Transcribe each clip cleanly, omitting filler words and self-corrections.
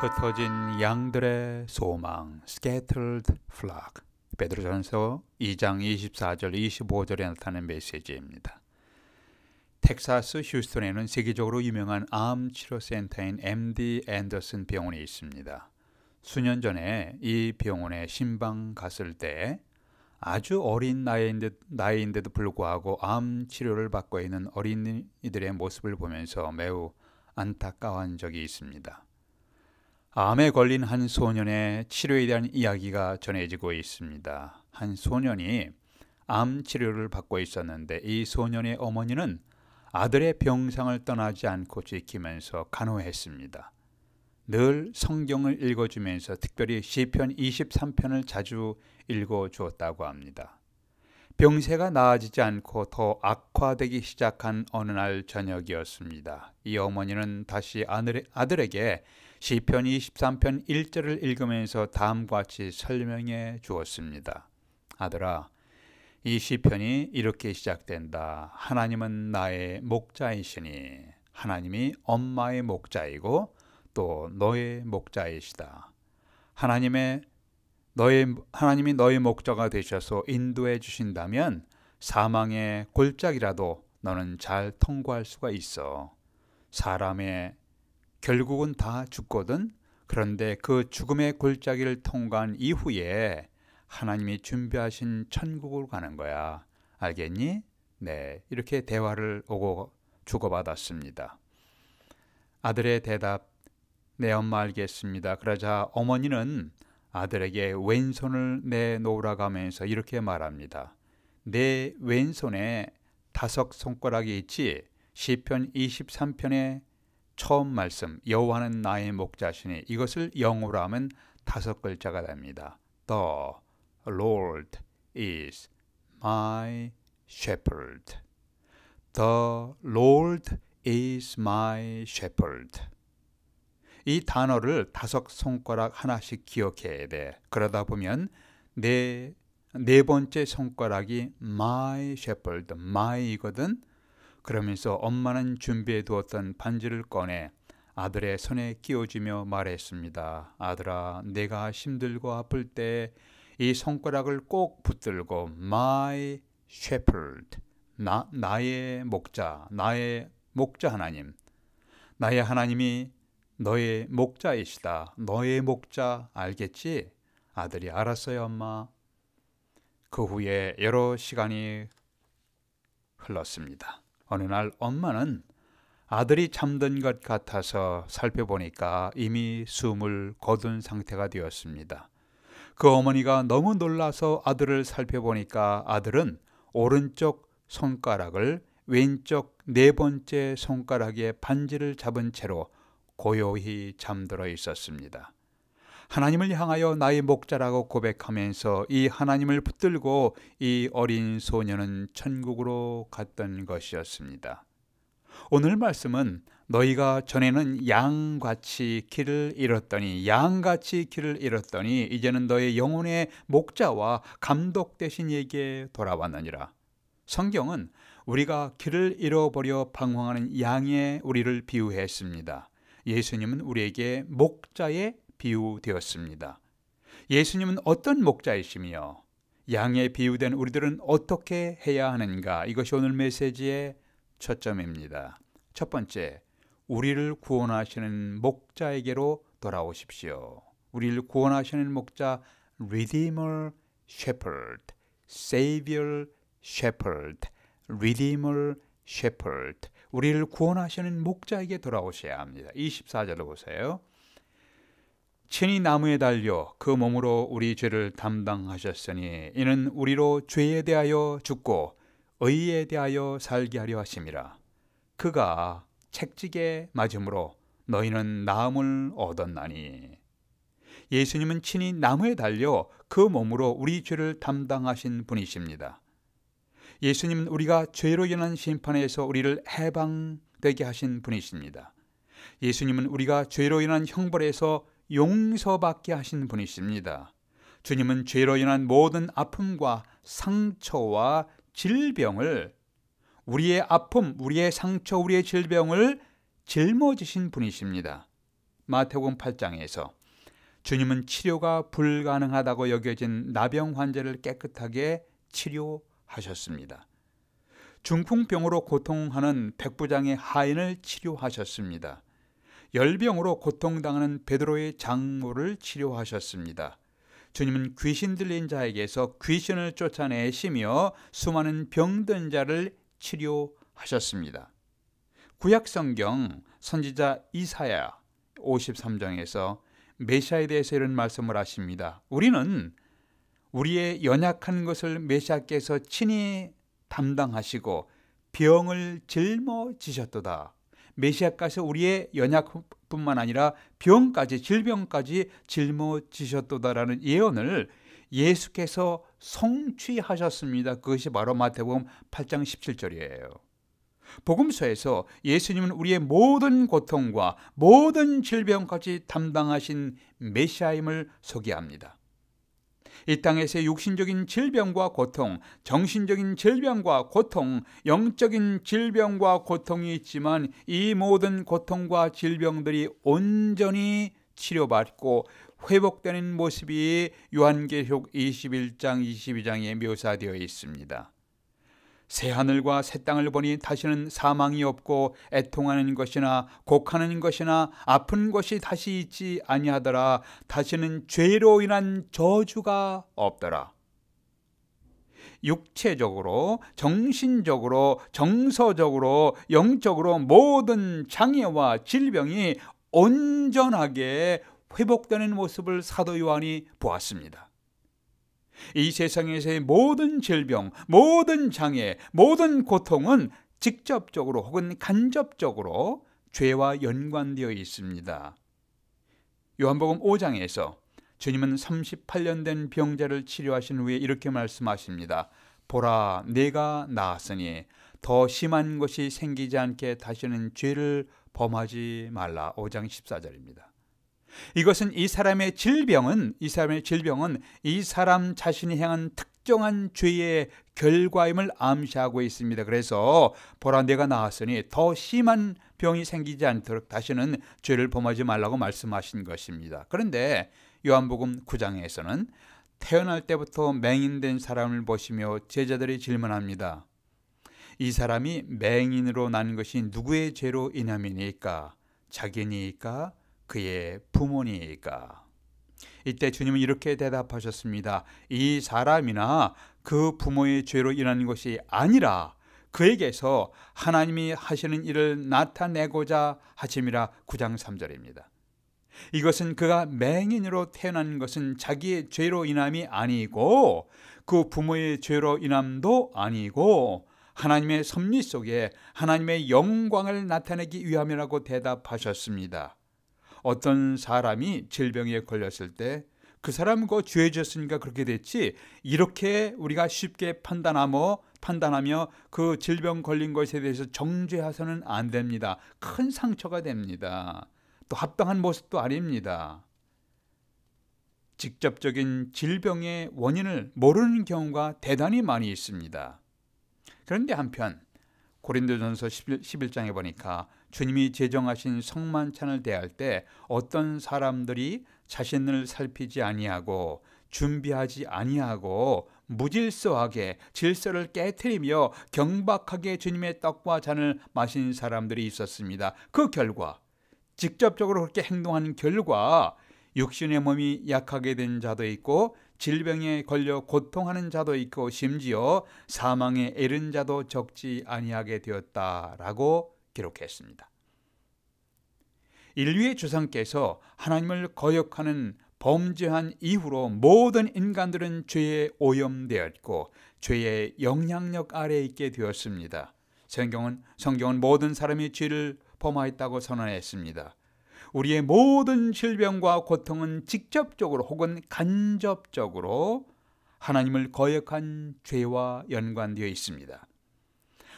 흩어진 양들의 소망, scattered flock. 베드로전서 2장 24절 25절에 나타나는 메시지입니다. 텍사스 휴스턴에는 세계적으로 유명한 암 치료 센터인 MD 앤더슨 병원이 있습니다. 수년 전에 이 병원에 신방 갔을 때 아주 어린 나이인데도 불구하고 암 치료를 받고 있는 어린이들의 모습을 보면서 매우 안타까운 적이 있습니다. 암에 걸린 한 소년의 치료에 대한 이야기가 전해지고 있습니다. 한 소년이 암 치료를 받고 있었는데 이 소년의 어머니는 아들의 병상을 떠나지 않고 지키면서 간호했습니다. 늘 성경을 읽어주면서 특별히 시편 23편을 자주 읽어주었다고 합니다. 병세가 나아지지 않고 더 악화되기 시작한 어느 날 저녁이었습니다. 이 어머니는 다시 아들에게 시편 23편 1절을 읽으면서 다음과 같이 설명해 주었습니다. 아들아, 이 시편이 이렇게 시작된다. 하나님은 나의 목자이시니 하나님이 엄마의 목자이고 또 너의 목자이시다. 하나님이 너의 목자가 되셔서 인도해 주신다면 사망의 골짜기라도 너는 잘 통과할 수가 있어. 사람의 결국은 다 죽거든. 그런데 그 죽음의 골짜기를 통과한 이후에 하나님이 준비하신 천국으로 가는 거야. 알겠니? 네, 이렇게 대화를 주고받았습니다. 아들의 대답, 네 엄마 알겠습니다. 그러자 어머니는 아들에게 왼손을 내놓으라고 하면서 이렇게 말합니다. 내 왼손에 5 손가락이 있지? 시편 23편의 처음 말씀, 여호와는 나의 목자시니 이것을 영어로 하면 5글자가 됩니다. The Lord is my shepherd. The Lord is my shepherd. 이 단어를 5 손가락 하나씩 기억해야 돼. 그러다 보면 네 번째 손가락이 my shepherd, my이거든. 그러면서 엄마는 준비해 두었던 반지를 꺼내 아들의 손에 끼워주며 말했습니다. 아들아, 내가 힘들고 아플 때 이 손가락을 꼭 붙들고 my shepherd, 나의 목자 하나님, 나의 하나님이 너의 목자이시다. 너의 목자 알겠지? 아들이 알았어요 엄마. 그 후에 여러 시간이 흘렀습니다. 어느 날 엄마는 아들이 잠든 것 같아서 살펴보니까 이미 숨을 거둔 상태가 되었습니다. 그 어머니가 너무 놀라서 아들을 살펴보니까 아들은 오른쪽 손가락을 왼쪽 4번째 손가락에 반지를 잡은 채로 고요히 잠들어 있었습니다. 하나님을 향하여 나의 목자라고 고백하면서 이 하나님을 붙들고 이 어린 소년은 천국으로 갔던 것이었습니다. 오늘 말씀은 너희가 전에는 양같이 길을 잃었더니 이제는 너의 영혼의 목자와 감독 되신 이에게 돌아왔느니라. 성경은 우리가 길을 잃어버려 방황하는 양에 우리를 비유했습니다. 예수님은 우리에게 목자에 비유되었습니다. 예수님은 어떤 목자이시며 양에 비유된 우리들은 어떻게 해야 하는가? 이것이 오늘 메시지의 초점입니다. 첫 번째, 우리를 구원하시는 목자에게로 돌아오십시오. 우리를 구원하시는 목자, Redeemer Shepherd, Savior Shepherd, Redeemer Shepherd. 우리를 구원하시는 목자에게 돌아오셔야 합니다. 24절로 보세요. 친히 나무에 달려 그 몸으로 우리 죄를 담당하셨으니 이는 우리로 죄에 대하여 죽고 의에 대하여 살게 하려 하심이라. 그가 채찍에 맞음으로 너희는 나음을 얻었나니. 예수님은 친히 나무에 달려 그 몸으로 우리 죄를 담당하신 분이십니다. 예수님은 우리가 죄로 인한 심판에서 우리를 해방되게 하신 분이십니다. 예수님은 우리가 죄로 인한 형벌에서 용서받게 하신 분이십니다. 주님은 죄로 인한 모든 아픔과 상처와 질병을, 우리의 아픔, 우리의 상처, 우리의 질병을 짊어지신 분이십니다. 마태복음 8장에서 주님은 치료가 불가능하다고 여겨진 나병 환자를 깨끗하게 치료하셨습니다. 중풍병으로 고통하는 백부장의 하인을 치료하셨습니다. 열병으로 고통당하는 베드로의 장모를 치료하셨습니다. 주님은 귀신 들린 자에게서 귀신을 쫓아내시며 수많은 병든 자를 치료하셨습니다. 구약성경 선지자 이사야 53장에서 메시아에 대해서 이런 말씀을 하십니다. 우리는 우리의 연약한 것을 메시아께서 친히 담당하시고 병을 짊어지셨도다. 메시아께서 우리의 연약뿐만 아니라 병까지, 질병까지 짊어지셨도다라는 예언을 예수께서 성취하셨습니다. 그것이 바로 마태복음 8장 17절이에요. 복음서에서 예수님은 우리의 모든 고통과 모든 질병까지 담당하신 메시아임을 소개합니다. 이 땅에서의 육신적인 질병과 고통, 정신적인 질병과 고통, 영적인 질병과 고통이 있지만 이 모든 고통과 질병들이 온전히 치료받고 회복되는 모습이 요한계시록 21장, 22장에 묘사되어 있습니다. 새하늘과 새 땅을 보니 다시는 사망이 없고 애통하는 것이나 곡하는 것이나 아픈 것이 다시 있지 아니하더라. 다시는 죄로 인한 저주가 없더라. 육체적으로, 정신적으로, 정서적으로, 영적으로 모든 장애와 질병이 온전하게 회복되는 모습을 사도 요한이 보았습니다. 이 세상에서의 모든 질병, 모든 장애, 모든 고통은 직접적으로 혹은 간접적으로 죄와 연관되어 있습니다. 요한복음 5장에서 주님은 38년 된 병자를 치료하신 후에 이렇게 말씀하십니다. 보라, 내가 나았으니 더 심한 것이 생기지 않게 다시는 죄를 범하지 말라. 5장 14절입니다. 이것은 이 사람의 질병은 이 사람 자신이 행한 특정한 죄의 결과임을 암시하고 있습니다. 그래서 보라, 내가 나았으니 더 심한 병이 생기지 않도록 다시는 죄를 범하지 말라고 말씀하신 것입니다. 그런데 요한복음 9장에서는 태어날 때부터 맹인된 사람을 보시며 제자들이 질문합니다. 이 사람이 맹인으로 난 것이 누구의 죄로 인함이니까? 자기니까? 그의 부모니까? 이때 주님은 이렇게 대답하셨습니다. 이 사람이나 그 부모의 죄로 인한 것이 아니라 그에게서 하나님이 하시는 일을 나타내고자 하심이라. 9장 3절입니다. 이것은 그가 맹인으로 태어난 것은 자기의 죄로 인함이 아니고 그 부모의 죄로 인함도 아니고 하나님의 섭리 속에 하나님의 영광을 나타내기 위함이라고 대답하셨습니다. 어떤 사람이 질병에 걸렸을 때 그 사람 그 죄 지었으니까 그렇게 됐지, 이렇게 우리가 쉽게 판단하며 그 질병 걸린 것에 대해서 정죄해서는 안 됩니다. 큰 상처가 됩니다. 또 합당한 모습도 아닙니다. 직접적인 질병의 원인을 모르는 경우가 대단히 많이 있습니다. 그런데 한편 고린도전서 11장에 보니까 주님이 제정하신 성만찬을 대할 때 어떤 사람들이 자신을 살피지 아니하고 준비하지 아니하고 무질서하게 질서를 깨트리며 경박하게 주님의 떡과 잔을 마신 사람들이 있었습니다. 그 결과, 직접적으로 그렇게 행동하는 결과 육신의 몸이 약하게 된 자도 있고 질병에 걸려 고통하는 자도 있고 심지어 사망에 이른 자도 적지 아니하게 되었다라고 기록했습니다. 인류의 조상께서 하나님을 거역하는 범죄한 이후로 모든 인간들은 죄에 오염되었고 죄의 영향력 아래에 있게 되었습니다. 성경은 모든 사람이 죄를 범하였다고 선언했습니다. 우리의 모든 질병과 고통은 직접적으로 혹은 간접적으로 하나님을 거역한 죄와 연관되어 있습니다.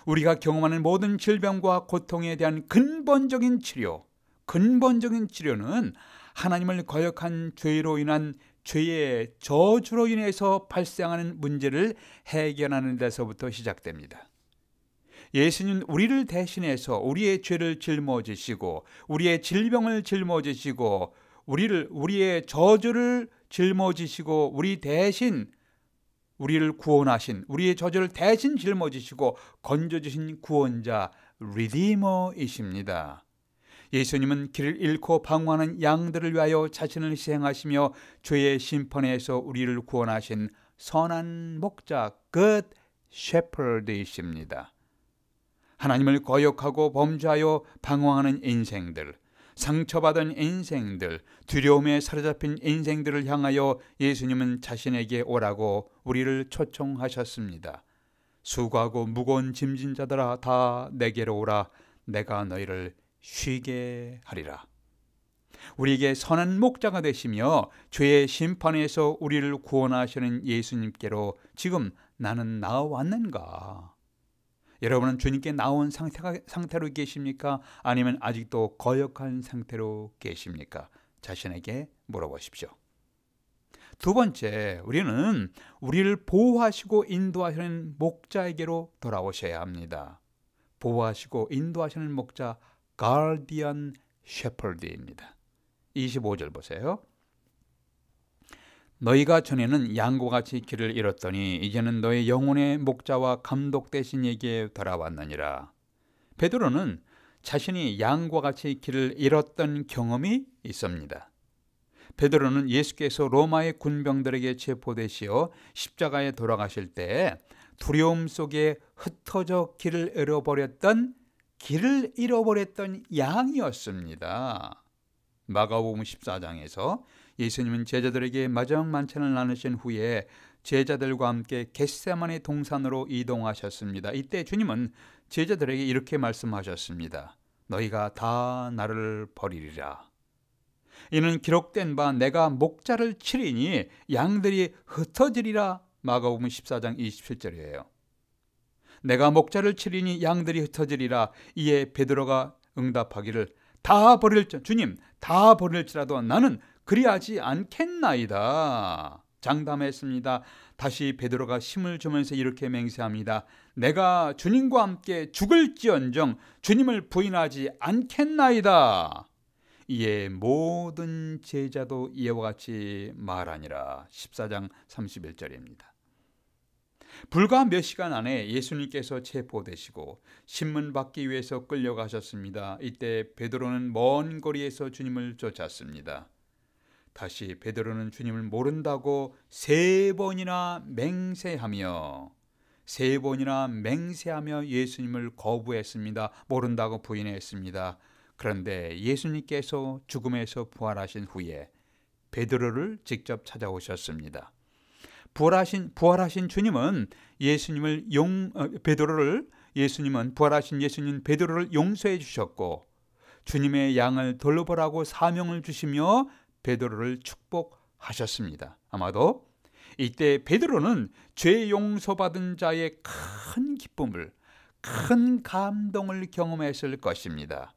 우리가 경험하는 모든 질병과 고통에 대한 근본적인 치료는 하나님을 거역한 죄로 인한 죄의 저주로 인해서 발생하는 문제를 해결하는 데서부터 시작됩니다. 예수님 우리를 대신해서 우리의 죄를 짊어지시고 우리의 질병을 짊어지시고 우리의 저주를 짊어지시고 우리 대신 우리를 구원하신, 우리의 저주를 대신 짊어지시고 건져주신 구원자 리디머이십니다. 예수님은 길을 잃고 방황하는 양들을 위하여 자신을 희생하시며 죄의 심판에서 우리를 구원하신 선한 목자 good shepherd이십니다. 하나님을 거역하고 범죄하여 방황하는 인생들, 상처받은 인생들, 두려움에 사로잡힌 인생들을 향하여 예수님은 자신에게 오라고 우리를 초청하셨습니다. 수고하고 무거운 짐진 자들아 다 내게로 오라. 내가 너희를 쉬게 하리라. 우리에게 선한 목자가 되시며 죄의 심판에서 우리를 구원하시는 예수님께로 지금 나는 나아왔는가? 여러분은 주님께 나온 상태로 계십니까? 아니면 아직도 거역한 상태로 계십니까? 자신에게 물어보십시오. 두 번째, 우리는 우리를 보호하시고 인도하시는 목자에게로 돌아오셔야 합니다. 보호하시고 인도하시는 목자 Guardian Shepherd입니다. 25절 보세요. 너희가 전에는 양과 같이 길을 잃었더니 이제는 너희 영혼의 목자와 감독 되신 이에게 돌아왔느니라. 베드로는 자신이 양과 같이 길을 잃었던 경험이 있습니다. 베드로는 예수께서 로마의 군병들에게 체포되시어 십자가에 돌아가실 때 두려움 속에 흩어져 길을 잃어버렸던 양이었습니다. 마가복음 14장에서 예수님은 제자들에게 마지막 만찬을 나누신 후에 제자들과 함께 겟세마네 동산으로 이동하셨습니다. 이때 주님은 제자들에게 이렇게 말씀하셨습니다. 너희가 다 나를 버리리라. 이는 기록된 바 내가 목자를 치리니 양들이 흩어지리라. 마가복음 14장 27절이에요. 내가 목자를 치리니 양들이 흩어지리라. 이에 베드로가 응답하기를 주님 다 버릴지라도 나는 그리하지 않겠나이다. 장담했습니다. 다시 베드로가 힘을 주면서 이렇게 맹세합니다. 내가 주님과 함께 죽을지언정 주님을 부인하지 않겠나이다. 이에 모든 제자도 이와 같이 말하니라. 14장 31절입니다. 불과 몇 시간 안에 예수님께서 체포되시고 신문받기 위해서 끌려가셨습니다. 이때 베드로는 먼 거리에서 주님을 쫓았습니다. 다시 베드로는 주님을 모른다고 세 번이나 맹세하며 예수님을 거부했습니다. 모른다고 부인했습니다. 그런데 예수님께서 죽음에서 부활하신 후에 베드로를 직접 찾아오셨습니다. 부활하신 주님은 부활하신 예수님 베드로를 용서해 주셨고 주님의 양을 돌보라고 사명을 주시며 베드로를 축복하셨습니다. 아마도 이때 베드로는 죄 용서받은 자의 큰 기쁨을, 큰 감동을 경험했을 것입니다.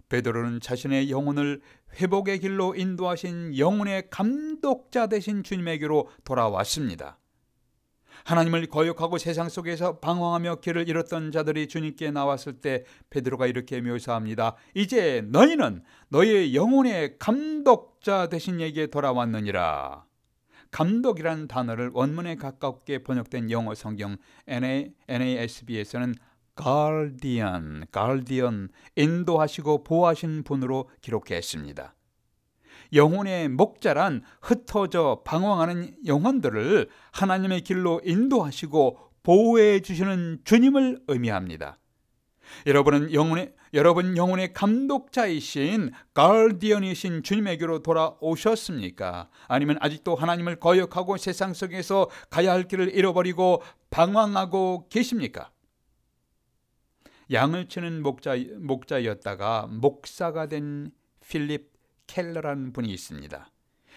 베드로는 자신의 영혼을 회복의 길로 인도하신 영혼의 감독자 되신 주님에게로 돌아왔습니다. 하나님을 거역하고 세상 속에서 방황하며 길을 잃었던 자들이 주님께 나왔을 때 베드로가 이렇게 묘사합니다. 이제 너희는 너희의 영혼의 감독자 되신 이에게 돌아왔느니라. 감독이라는 단어를 원문에 가깝게 번역된 영어 성경 NASB에서는 guardian, 인도하시고 보호하신 분으로 기록했습니다. 영혼의 목자란 흩어져 방황하는 영혼들을 하나님의 길로 인도하시고 보호해 주시는 주님을 의미합니다. 여러분 영혼의 감독자이신 가디언이신 주님에게로 돌아오셨습니까? 아니면 아직도 하나님을 거역하고 세상 속에서 가야 할 길을 잃어버리고 방황하고 계십니까? 양을 치는 목자였다가 목사가 된 필립 켈러라는 분이 있습니다.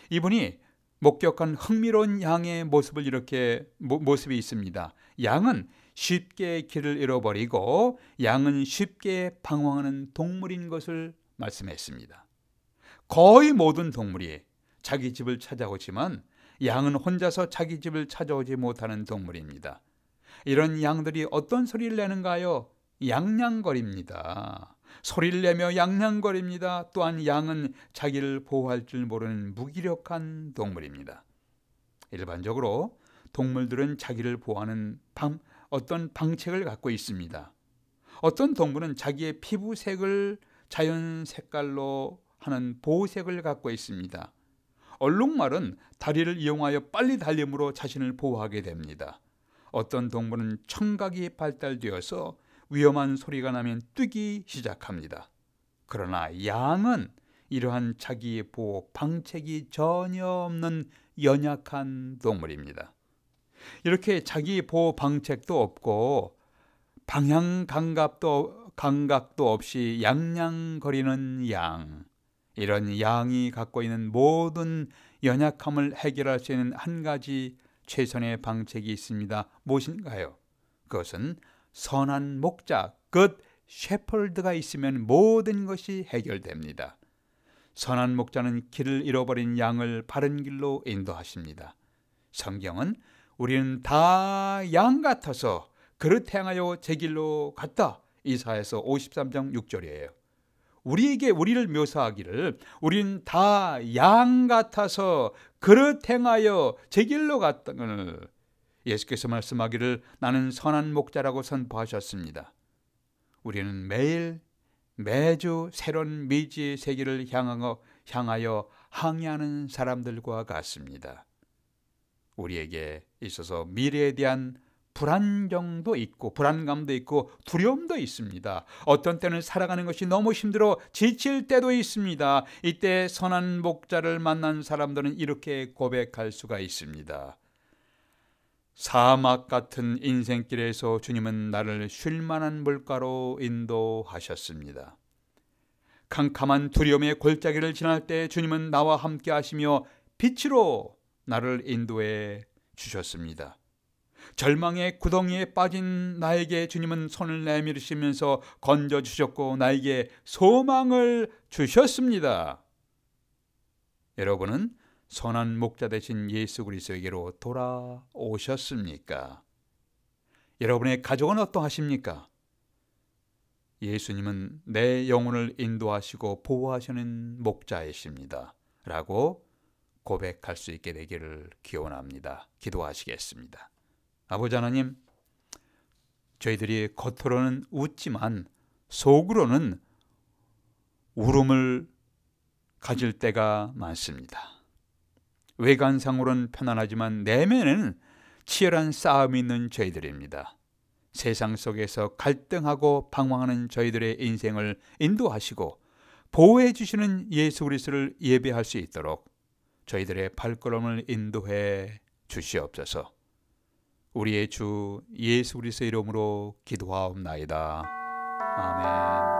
이분이 목격한 흥미로운 양의 모습이 있습니다. 양은 쉽게 길을 잃어버리고 양은 쉽게 방황하는 동물인 것을 말씀했습니다. 거의 모든 동물이 자기 집을 찾아오지만 양은 혼자서 자기 집을 찾아오지 못하는 동물입니다. 이런 양들이 어떤 소리를 내는가요? 양냥거립니다. 소리를 내며 양냥거립니다. 또한 양은 자기를 보호할 줄 모르는 무기력한 동물입니다. 일반적으로 동물들은 자기를 보호하는 어떤 방책을 갖고 있습니다. 어떤 동물은 자기의 피부색을 자연 색깔로 하는 보호색을 갖고 있습니다. 얼룩말은 다리를 이용하여 빨리 달림으로 자신을 보호하게 됩니다. 어떤 동물은 청각이 발달되어서 위험한 소리가 나면 뛰기 시작합니다. 그러나 양은 이러한 자기 보호 방책이 전혀 없는 연약한 동물입니다. 이렇게 자기 보호 방책도 없고 방향 감각도 없이 양냥거리는 양, 이런 양이 갖고 있는 모든 연약함을 해결할 수 있는 한 가지 최선의 방책이 있습니다. 무엇인가요? 그것은 선한 목자, 굿 셰퍼드가 있으면 모든 것이 해결됩니다. 선한 목자는 길을 잃어버린 양을 바른 길로 인도하십니다. 성경은 우리는 다 양 같아서 그릇 행하여 제 길로 갔다. 이사야서 53장 6절이에요. 우리를 묘사하기를 우리는 다 양 같아서 그릇 행하여 제 길로 갔다는 예수께서 말씀하기를 나는 선한 목자라고 선포하셨습니다. 우리는 매주 새로운 미지의 세계를 향하여 항해하는 사람들과 같습니다. 우리에게 있어서 미래에 대한 불안정도 있고 불안감도 있고 두려움도 있습니다. 어떤 때는 살아가는 것이 너무 힘들어 지칠 때도 있습니다. 이때 선한 목자를 만난 사람들은 이렇게 고백할 수가 있습니다. 사막 같은 인생길에서 주님은 나를 쉴만한 물가로 인도하셨습니다. 캄캄한 두려움의 골짜기를 지날 때 주님은 나와 함께 하시며 빛으로 나를 인도해 주셨습니다. 절망의 구덩이에 빠진 나에게 주님은 손을 내밀으시면서 건져주셨고 나에게 소망을 주셨습니다. 여러분은 선한 목자 되신 예수 그리스도에게로 돌아오셨습니까? 여러분의 가족은 어떠하십니까? 예수님은 내 영혼을 인도하시고 보호하시는 목자이십니다 라고 고백할 수 있게 되기를 기원합니다. 기도하시겠습니다. 아버지 하나님, 저희들이 겉으로는 웃지만 속으로는 울음을 가질 때가 많습니다. 외관상으로는 편안하지만 내면에는 치열한 싸움이 있는 저희들입니다. 세상 속에서 갈등하고 방황하는 저희들의 인생을 인도하시고 보호해 주시는 예수 그리스도를 예배할 수 있도록 저희들의 발걸음을 인도해 주시옵소서. 우리의 주 예수 그리스도 이름으로 기도하옵나이다. 아멘.